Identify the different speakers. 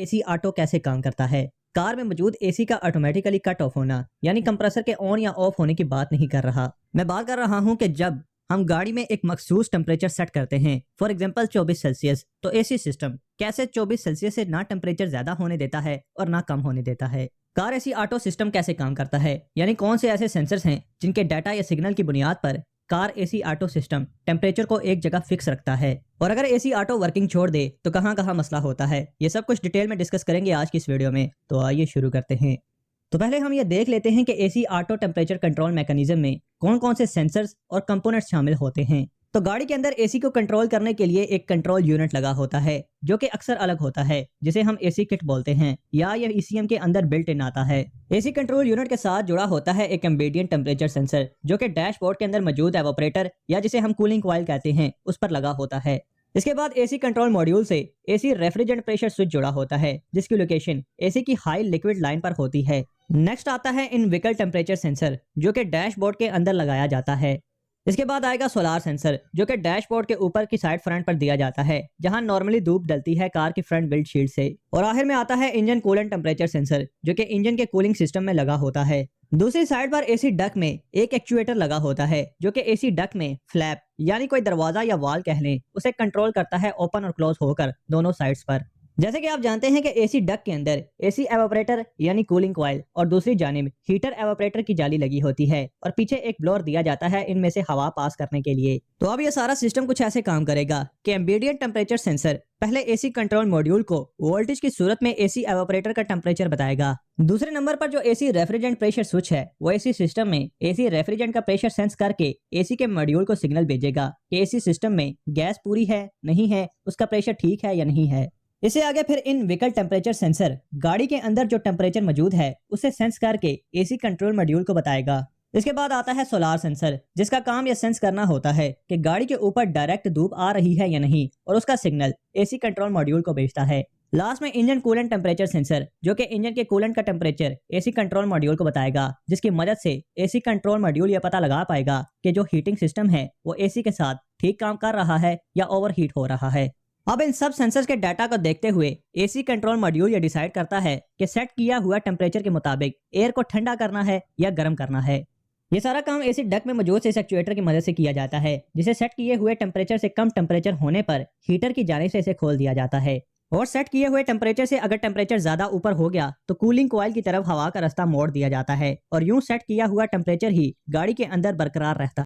Speaker 1: AC auto कैसे काम करता है। कार में मौजूद एसी का ऑटोमेटिकली कट ऑफ होना यानी कंप्रेसर के ऑन या ऑफ होने की बात नहीं कर रहा। मैं बात कर रहा हूं कि जब हम गाड़ी में एक मखसूस टेम्परेचर सेट करते हैं, फॉर एग्जांपल 24 सेल्सियस, तो एसी सिस्टम कैसे 24 सेल्सियस से ना टेम्परेचर ज्यादा होने देता है और ना कम होने देता है। कार एसी ऑटो सिस्टम कैसे काम करता है, यानी कौन से ऐसे सेंसर्स हैं जिनके डाटा या सिग्नल की बुनियाद पर car AC auto system temperature को एक जगह फिक्स रखता है, और अगर एसी ऑटो वर्किंग छोड़ दे तो कहां कहां मसला होता है। ये सब कुछ डिटेल में डिस्कस करेंगे आज की इस वीडियो में। तो आइए शुरू करते हैं। तो पहले हम ये देख लेते हैं कि AC auto temperature control mechanism में कौन कौन से सेंसर्स और कंपोनेंट्स शामिल होते हैं। तो गाड़ी के अंदर एसी को कंट्रोल करने के लिए एक कंट्रोल यूनिट लगा होता है जो कि अक्सर अलग होता है, जिसे हम एसी किट बोलते हैं, या यह ईसीएम के अंदर बिल्ट इन आता है। एसी कंट्रोल यूनिट के साथ जुड़ा होता है एक एम्बिएंट टेम्परेचर सेंसर जो कि डैशबोर्ड के अंदर मौजूद एवापोरेटर या जिसे हम कूलिंग कॉइल कहते हैं उस पर लगा होता है। इसके बाद एसी कंट्रोल मॉड्यूल से एसी रेफ्रिजरेंट प्रेशर स्विच जुड़ा होता है जिसकी लोकेशन एसी की हाई लिक्विड लाइन पर होती है। नेक्स्ट आता है इन व्हीकल टेम्परेचर सेंसर जो कि डैशबोर्ड के अंदर लगाया जाता है। इसके बाद आएगा सोलार सेंसर जो कि डैशबोर्ड के ऊपर की साइड फ्रंट पर दिया जाता है जहां नॉर्मली धूप डलती है कार की फ्रंट विंडशील्ड से। और आखिर में आता है इंजन कूलेंट टेम्परेचर सेंसर जो कि इंजन के कूलिंग सिस्टम में लगा होता है। दूसरी साइड पर एसी डक में एक एक्चुएटर लगा होता है जो कि एसी डक में फ्लैप यानी कोई दरवाजा या वाल कह लें उसे कंट्रोल करता है ओपन और क्लोज होकर दोनों साइड्स पर। जैसे कि आप जानते हैं कि एसी डक के अंदर एसी एवापोरेटर यानी कूलिंग कॉइल और दूसरी जानिब हीटर एवापोरेटर की जाली लगी होती है और पीछे एक ब्लोअर दिया जाता है इनमें से हवा पास करने के लिए। तो अब ये सारा सिस्टम कुछ ऐसे काम करेगा कि एम्बिएंट टेम्परेचर सेंसर पहले एसी कंट्रोल मॉड्यूल को वोल्टेज की सूरत में एसी एवापोरेटर का टेम्परेचर बताएगा। दूसरे नंबर पर जो एसी रेफ्रिजरेंट प्रेशर स्विच है वो एसी सिस्टम में एसी रेफ्रिजरेंट का प्रेशर सेंस करके एसी के मॉड्यूल को सिग्नल भेजेगा कि एसी सिस्टम में गैस पूरी है नहीं है, उसका प्रेशर ठीक है या नहीं है। इससे आगे फिर इन व्हीकल टेम्परेचर सेंसर गाड़ी के अंदर जो टेम्परेचर मौजूद है उसे सेंस करके एसी कंट्रोल मॉड्यूल को बताएगा। इसके बाद आता है सोलार सेंसर जिसका काम यह सेंस करना होता है कि गाड़ी के ऊपर डायरेक्ट धूप आ रही है या नहीं, और उसका सिग्नल एसी कंट्रोल मॉड्यूल को भेजता है। लास्ट में इंजन कूलेंट टेम्परेचर सेंसर जो कि इंजन के कूलेंट का टेम्परेचर एसी कंट्रोल मॉड्यूल को बताएगा, जिसकी मदद से एसी कंट्रोल मॉड्यूल यह पता लगा पाएगा कि जो हीटिंग सिस्टम है वो एसी के साथ ठीक काम कर रहा है या ओवरहीट हो रहा है। अब इन सब सेंसर्स के डाटा को देखते हुए एसी कंट्रोल मॉड्यूल यह डिसाइड करता है कि सेट किया हुआ टेम्परेचर के मुताबिक एयर को ठंडा करना है या गर्म करना है। ये सारा काम एसी डक में मौजूद इस एक्चुएटर की मदद से किया जाता है जिसे सेट किए हुए टेम्परेचर से कम टेम्परेचर होने पर हीटर की जानिब से इसे खोल दिया जाता है। और सेट किए हुए टेम्परेचर से अगर टेम्परेचर ज्यादा ऊपर हो गया तो कूलिंग कॉइल की तरफ हवा का रास्ता मोड़ दिया जाता है और यूं सेट किया हुआ टेम्परेचर ही गाड़ी के अंदर बरकरार रहता है।